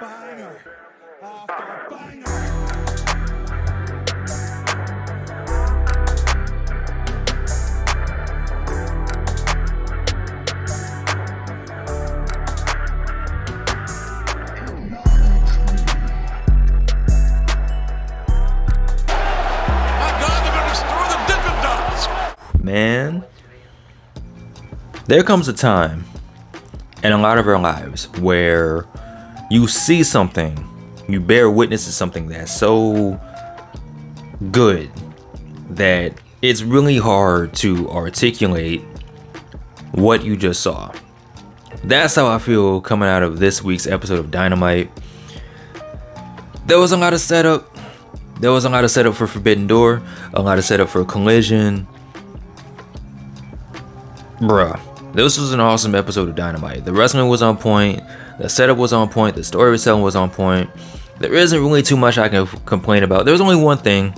Banger after banger. Man, there comes a time in a lot of our lives where you see something, you bear witness to something that's so good that it's really hard to articulate what you just saw. That's how I feel coming out of this week's episode of Dynamite. There was a lot of setup. There was a lot of setup for Forbidden Door, a lot of setup for Collision. Bruh, this was an awesome episode of Dynamite. The wrestling was on point, the setup was on point, the storytelling was on point. There isn't really too much I can complain about. There's only one thing.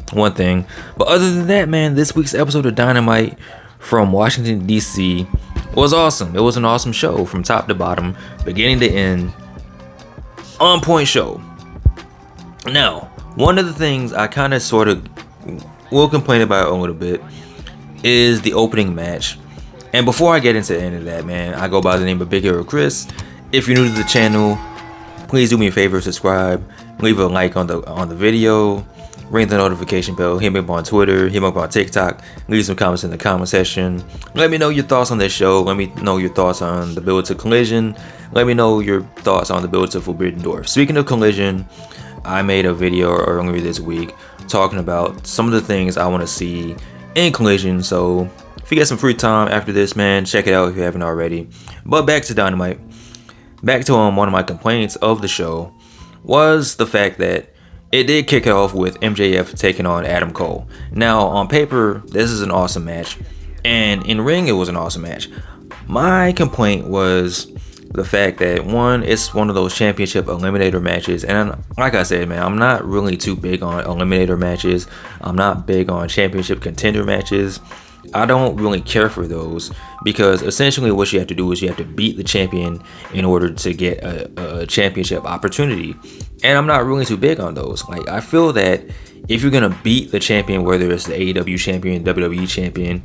But other than that, man, this week's episode of Dynamite from Washington, D.C. was awesome. It was an awesome show from top to bottom, beginning to end. On point show. Now, one of the things I kind of sort of will complain about a little bit is the opening match. And before I get into any of that, man, I go by the name of Big Hero Chris. If you're new to the channel, please do me a favor, subscribe, leave a like on the video, ring the notification bell, hit me up on Twitter, hit me up on TikTok, leave some comments in the comment section. Let me know your thoughts on this show. Let me know your thoughts on the build to Collision. Let me know your thoughts on the build to Forbidden Door. Speaking of Collision, I made a video earlier this week talking about some of the things I want to see in Collision. So if you get some free time after this, man, check it out if you haven't already. But back to Dynamite. Back to one of my complaints of the show was the fact that it did kick it off with MJF taking on Adam Cole. Now, on paper, this is an awesome match. And in ring, it was an awesome match. My complaint was the fact that, one, it's one of those championship eliminator matches. And like I said, man, I'm not really too big on eliminator matches. I'm not big on championship contender matches. I don't really care for those because essentially what you have to do is you have to beat the champion in order to get a championship opportunity. And I'm not really too big on those. Like, I feel that if you're going to beat the champion, whether it's the AEW champion, WWE champion,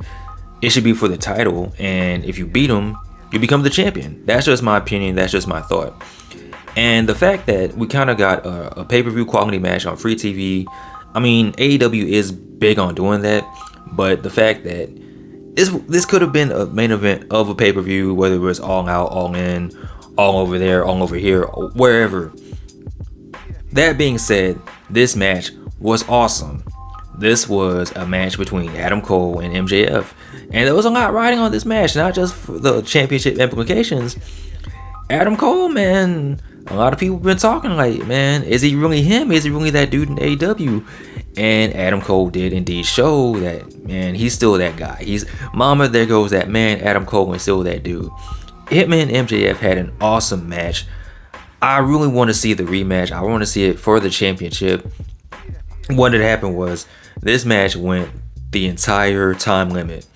it should be for the title. And if you beat them, you become the champion. That's just my opinion. That's just my thought. And the fact that we kind of got a pay-per-view quality match on free TV, I mean, AEW is big on doing that. But the fact that this could have been a main event of a pay-per-view, whether it was All Out, All In, All Over There, All Over Here, wherever. That being said, this match was awesome. This was a match between Adam Cole and MJF. And there was a lot riding on this match, not just for the championship implications. Adam Cole, man, a lot of people have been talking like, man, is he really him? Is he really that dude in AEW? And Adam Cole did indeed show that, man, he's still that guy. He's mama, there goes that man. Adam Cole is still that dude. Hitman and MJF had an awesome match. I really want to see the rematch. I want to see it for the championship. What had happened was this match went the entire time limit.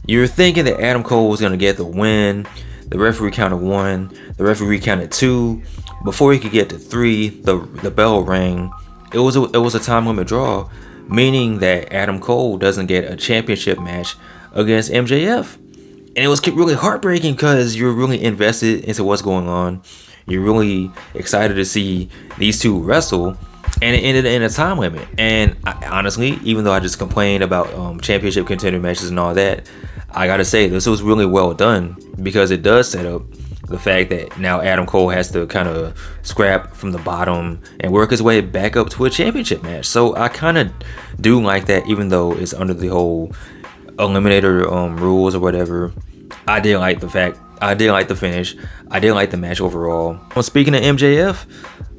You're thinking that Adam Cole was going to get the win. The referee counted 1. The referee counted 2. Before he could get to 3, the bell rang. It was a time limit draw, meaning that Adam Cole doesn't get a championship match against MJF. And it was really heartbreaking because you're really invested into what's going on. You're really excited to see these two wrestle, and it ended in a time limit. And honestly, even though I just complained about championship contender matches and all that, I gotta say this was really well done because it does set up the fact that now Adam Cole has to kind of scrap from the bottom and work his way back up to a championship match. So I kind of do like that, even though it's under the whole eliminator rules or whatever. I did like the finish. I did like the match overall. Well, speaking of MJF,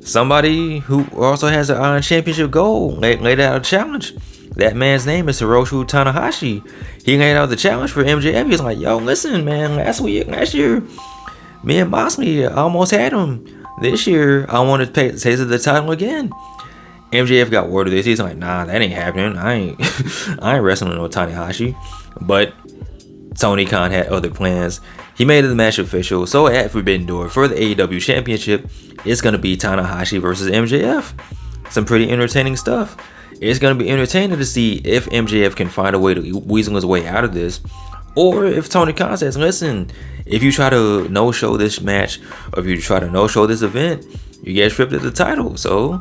somebody who also has an Iron Championship goal laid out a challenge. That man's name is Hiroshi Tanahasi. He laid out the challenge for MJF. He's like, yo, listen, man, last year, me and Moxley almost had him. This year, I want to taste the title again. MJF got word of this. He's like, nah, that ain't happening. I ain't wrestling no Tanahashi. But Tony Khan had other plans. he made the match official. So at Forbidden Door for the AEW Championship, it's gonna be Tanahashi versus MJF. Some pretty entertaining stuff. It's gonna be entertaining to see if MJF can find a way to weasel his way out of this, or if Tony Khan says, listen, if you try to no-show this match, or if you try to no-show this event, you get stripped of the title. So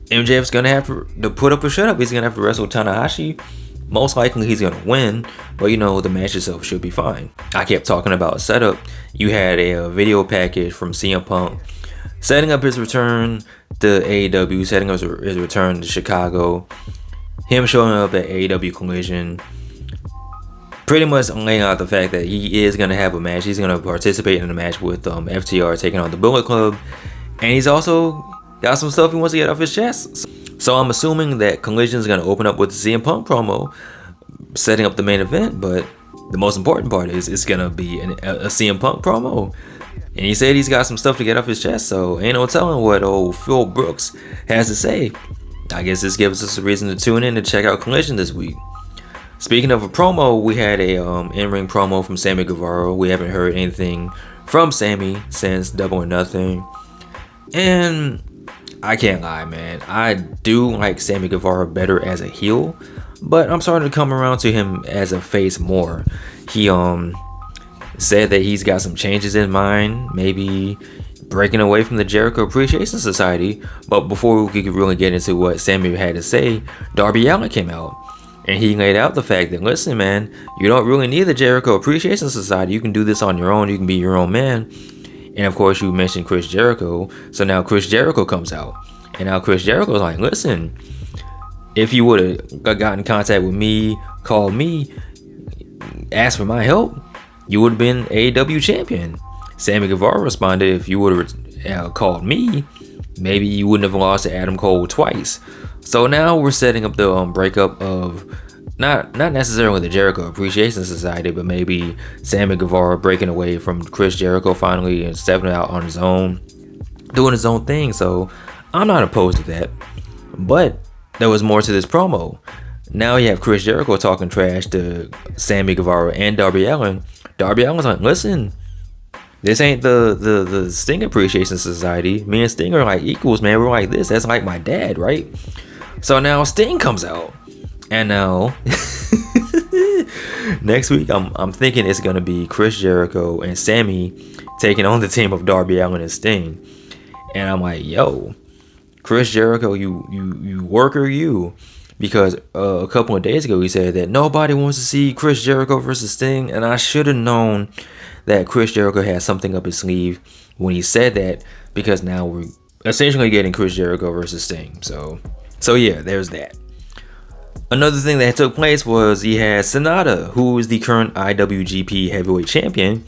MJF's gonna have to put up a shut up. He's gonna have to wrestle Tanahashi. Most likely he's gonna win, but the match itself should be fine. I kept talking about setup. You had a video package from CM Punk setting up his return to AEW, setting up his return to Chicago, him showing up at AEW Collision, pretty much laying out the fact that he is going to have a match. He's going to participate in a match with FTR taking on the Bullet Club, and he's also got some stuff he wants to get off his chest. So I'm assuming that Collision is going to open up with the CM Punk promo, setting up the main event, but the most important part is it's going to be a CM Punk promo. And he said he's got some stuff to get off his chest, so ain't no telling what old Phil Brooks has to say. I guess this gives us a reason to tune in and check out Collision this week. Speaking of a promo, we had a in-ring promo from Sammy Guevara. We haven't heard anything from Sammy since Double or Nothing. And I can't lie, man. I do like Sammy Guevara better as a heel, but I'm starting to come around to him as a face more. He said that he's got some changes in mind, maybe breaking away from the Jericho Appreciation Society. But before we could really get into what Sammy had to say, Darby Allin came out and he laid out the fact that, listen, man, you don't really need the Jericho Appreciation Society. You can do this on your own. You can be your own man. And of course, you mentioned Chris Jericho. So now Chris Jericho comes out, and now Chris Jericho's like, listen, if you would have gotten in contact with me, called me, asked for my help, you would have been AEW champion. Sammy Guevara responded, if you would have called me, maybe you wouldn't have lost to Adam Cole twice. So now we're setting up the breakup of not necessarily the Jericho Appreciation Society, but maybe Sammy Guevara breaking away from Chris Jericho finally and stepping out on his own, doing his own thing. So I'm not opposed to that. But there was more to this promo. Now you have Chris Jericho talking trash to Sammy Guevara and Darby Allin. Darby Allin's like, listen, this ain't the Sting Appreciation Society. Me and Sting are like equals, man. We're like this. That's like my dad, right? So now Sting comes out. And now next week I'm thinking it's gonna be Chris Jericho and Sammy taking on the team of Darby Allin and Sting. And I'm like, yo, Chris Jericho, you worker, you. Because a couple of days ago he said that nobody wants to see Chris Jericho versus Sting, and I should have known that Chris Jericho had something up his sleeve when he said that, because now we're essentially getting Chris Jericho versus Sting. So yeah, there's that. Another thing that took place was he had Sanada, who is the current IWGP Heavyweight Champion,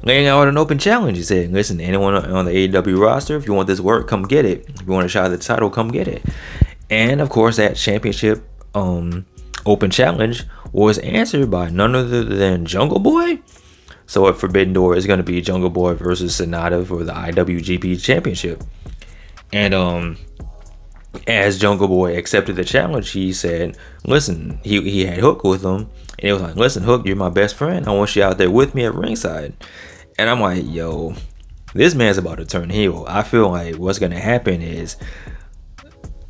laying out an open challenge. He said, listen, anyone on the AEW roster, if you want this work, come get it. If you want a shot at the title, come get it. And of course, that championship open challenge was answered by none other than Jungle Boy. So at Forbidden Door is going to be Jungle Boy versus Sanada for the IWGP Championship. And as Jungle Boy accepted the challenge, he said, listen, he had Hook with him, and he was like, listen, Hook, you're my best friend. I want you out there with me at ringside. And I'm like, yo, this man's about to turn heel. I feel like what's going to happen is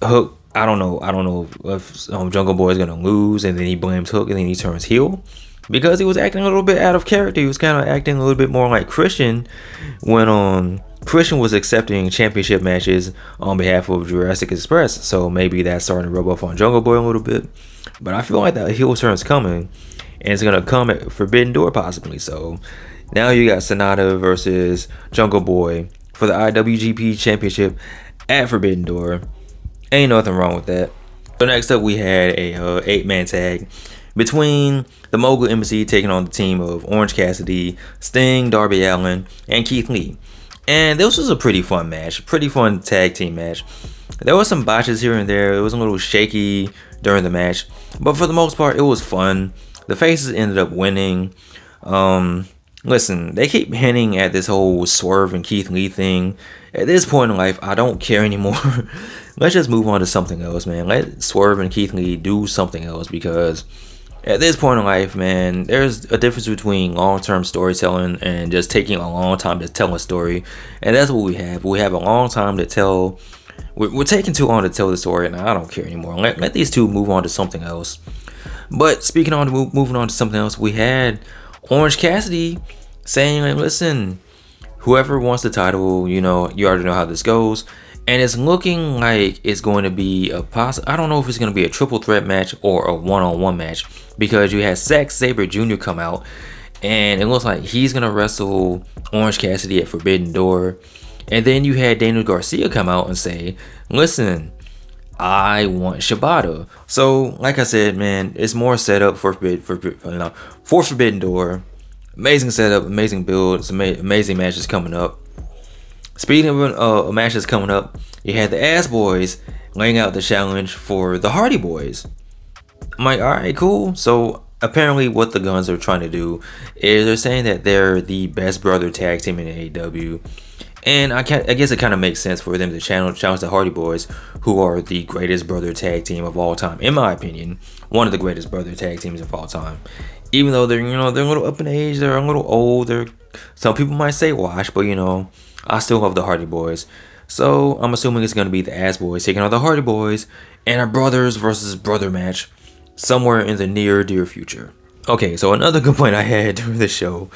Hook, I don't know if Jungle Boy is going to lose, and then he blames Hook, and then he turns heel. Because he was acting a little bit out of character. He was kind of acting a little bit more like Christian when Christian was accepting championship matches on behalf of Jurassic Express. So maybe that's starting to rub off on Jungle Boy a little bit. But I feel like that heel turn's coming, and it's going to come at Forbidden Door possibly. So now you got Sanada versus Jungle Boy for the IWGP Championship at Forbidden Door. Ain't nothing wrong with that. So next up we had a 8-man tag between the Mogul Embassy taking on the team of Orange Cassidy, Sting, Darby Allin, and Keith Lee. And this was a pretty fun match, pretty fun tag team match. There were some botches here and there. It was a little shaky during the match, but for the most part, it was fun. The faces ended up winning. Listen, they keep hinting at this whole Swerve and Keith Lee thing. At this point in life, I don't care anymore. Let's just move on to something else, man. Let Swerve and Keith Lee do something else, because At this point in life, man, there's a difference between long-term storytelling and just taking a long time to tell a story. And that's what we have. We have a long time to tell. We're taking too long to tell the story, and I don't care anymore. Let these two move on to something else. But speaking on moving on to something else, we had Orange Cassidy saying, like, listen, whoever wants the title, you already know how this goes. And it's looking like it's going to be I don't know if it's going to be a triple threat match or a one-on-one match, because you had Zack Sabre Jr. come out, and it looks like he's going to wrestle Orange Cassidy at Forbidden Door. And then you had Daniel Garcia come out and say, listen, I want Shibata. So, like I said, man, it's more set up for Forbidden Door. Amazing setup, amazing build, some amazing matches coming up. Speaking of matches coming up, you had the Ass Boys laying out the challenge for the Hardy Boys. I'm like, alright, cool. So apparently what the Guns are trying to do is they're saying that they're the best brother tag team in AEW. And I guess it kind of makes sense for them to challenge the Hardy Boys, who are the greatest brother tag team of all time. In my opinion, one of the greatest brother tag teams of all time. Even though they're a little up in age, they're a little old. Some people might say washed, but I still love the Hardy Boys. So I'm assuming it's going to be the Ass Boys taking on the Hardy Boys and a brothers versus brother match somewhere in the near future. Okay, so another complaint I had during the show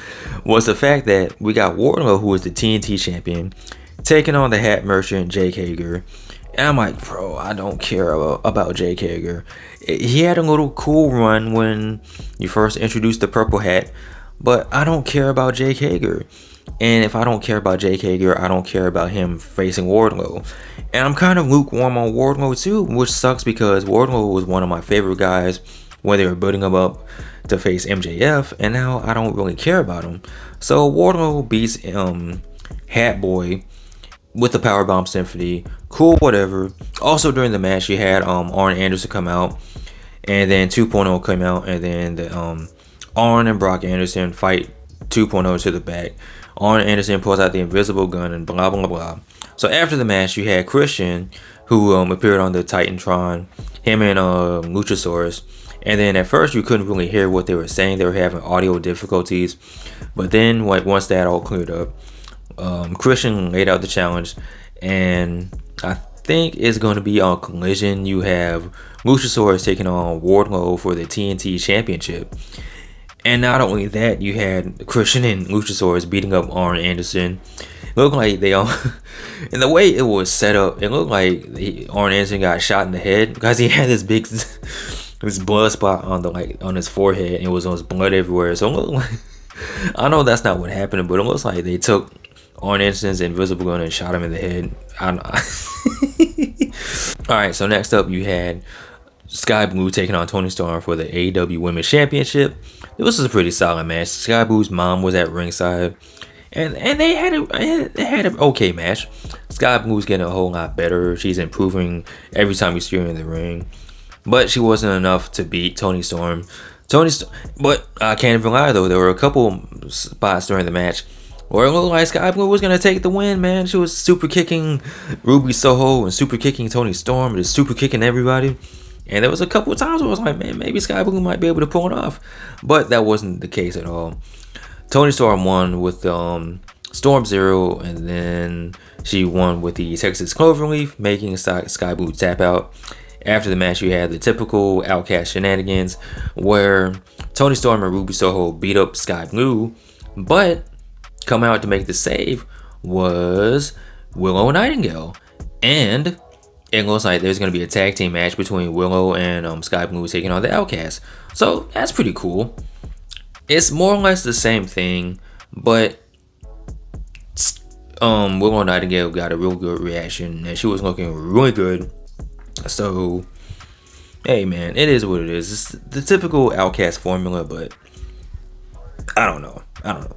was the fact that we got Wardlow, who is the TNT champion, taking on the hat merchant Jake Hager. And I'm like, bro, I don't care about Jake Hager. He had a little cool run when you first introduced the purple hat, but I don't care about Jake Hager. And if I don't care about Jake Hager, I don't care about him facing Wardlow. And I'm kind of lukewarm on Wardlow too, which sucks because Wardlow was one of my favorite guys when they were building him up to face MJF, and now I don't really care about him. So Wardlow beats Hat Boy with the Powerbomb Symphony. Cool, whatever. Also during the match, you had Arn Anderson come out, and then 2.0 came out, and then the Arn and Brock Anderson fight 2.0 to the back. Arn Anderson pulls out the invisible gun and blah blah blah. So after the match, you had Christian, who appeared on the Titantron, him and Luchasaurus. And then at first you couldn't really hear what they were saying. They were having audio difficulties. But then once that all cleared up, Christian laid out the challenge. And I think it's going to be on Collision. You have Luchasaurus taking on Wardlow for the TNT Championship. And not only that, you had Christian and Luchasaurus beating up Arn Anderson. It looked like they all... and the way it was set up, it looked like Arn Anderson got shot in the head. Because he had this big... this blood spot on his forehead, and it was blood everywhere. So it looked like... I know that's not what happened, but it looks like they took Arn Anderson's invisible gun and shot him in the head. I don't know. Alright, so next up you had Sky Blue taking on Toni Storm for the AEW Women's Championship. This was a pretty solid match. Sky Blue's mom was at ringside, and they had an okay match. Sky Blue's getting a whole lot better. She's improving every time you see her in the ring, but she wasn't enough to beat Toni Storm. But I can't even lie though, there were a couple spots during the match where it looked like Sky Blue was gonna take the win, man. She was super kicking Ruby Soho and super kicking Toni Storm and just super kicking everybody. And there was a couple of times where I was like, man, maybe Sky Blue might be able to pull it off. But that wasn't the case at all. Toni Storm won with Storm Zero, and then she won with the Texas Cloverleaf, making Sky Blue tap out. After the match, you had the typical Outcast shenanigans where Toni Storm and Ruby Soho beat up Sky Blue, but coming out to make the save was Willow Nightingale. And it looks like there's going to be a tag team match between Willow and Sky Blue taking on the Outcast. So that's pretty cool. It's more or less the same thing, but Willow Nightingale got a real good reaction and she was looking really good. So, hey man, it is what it is. It's the typical Outcast formula, but I don't know.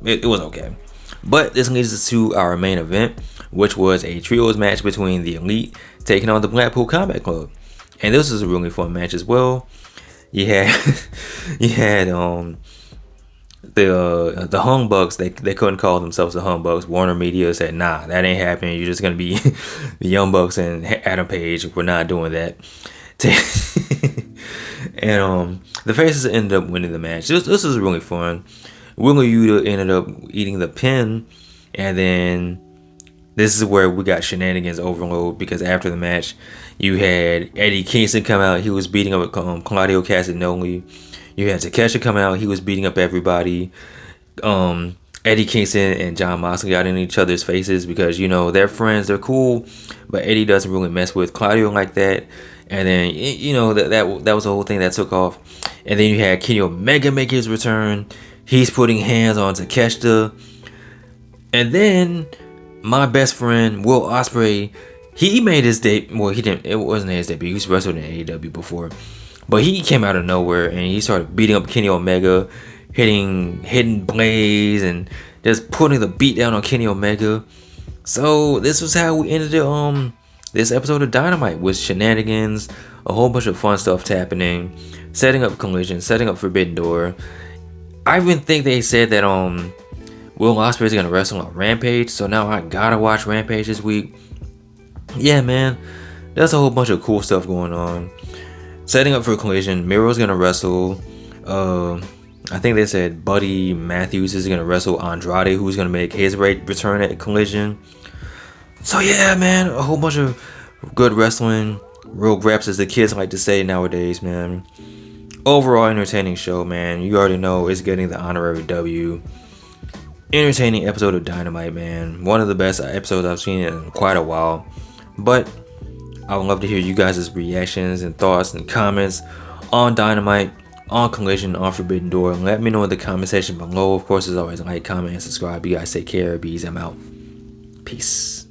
It was okay. But this leads us to our main event, which was a trios match between the Elite taking on the Blackpool Combat Club. And this was a really fun match as well. You had the Hung Bucks. They couldn't call themselves the Hung Bucks. Warner Media said, nah, that ain't happening. You're just gonna be the Young Bucks and Adam Page. We're not doing that. And the faces ended up winning the match. This was really fun. Wheeler Yuta ended up eating the pin, and then this is where we got shenanigans overload, because after the match, you had Eddie Kingston come out. He was beating up Claudio Castagnoli. You had Takeshi come out. He was beating up everybody. Eddie Kingston and John Moxley got in each other's faces because, you know, they're friends. They're cool. But Eddie doesn't really mess with Claudio like that. And then, you know, that was the whole thing that took off. And then you had Kenny Omega make his return. He's putting hands on Takeshita. And then my best friend, Will Ospreay, he made his debut. Well, he didn't. It wasn't his debut. He was wrestled in AEW before. But he came out of nowhere and he started beating up Kenny Omega, hitting hidden blades and just putting the beat down on Kenny Omega. So this was how we ended this episode of Dynamite, with shenanigans, a whole bunch of fun stuff happening, setting up Collision, setting up Forbidden Door. I even think they said that Will Ospreay is gonna wrestle on Rampage, so now I gotta watch Rampage this week. Yeah, man, there's a whole bunch of cool stuff going on. Setting up for Collision, Miro's gonna wrestle. I think they said Buddy Matthews is gonna wrestle Andrade, who's gonna make his return at Collision. So yeah, man, a whole bunch of good wrestling, real graps as the kids like to say nowadays, man. Overall entertaining show, man. You already know it's getting the honorary W. Entertaining episode of Dynamite, man. One of the best episodes I've seen in quite a while. But I would love to hear you guys' reactions and thoughts and comments on Dynamite, on Collision, on Forbidden Door. Let me know in the comment section below. Of course, as always, like, comment, and subscribe. You guys take care. Bees, I'm out. Peace.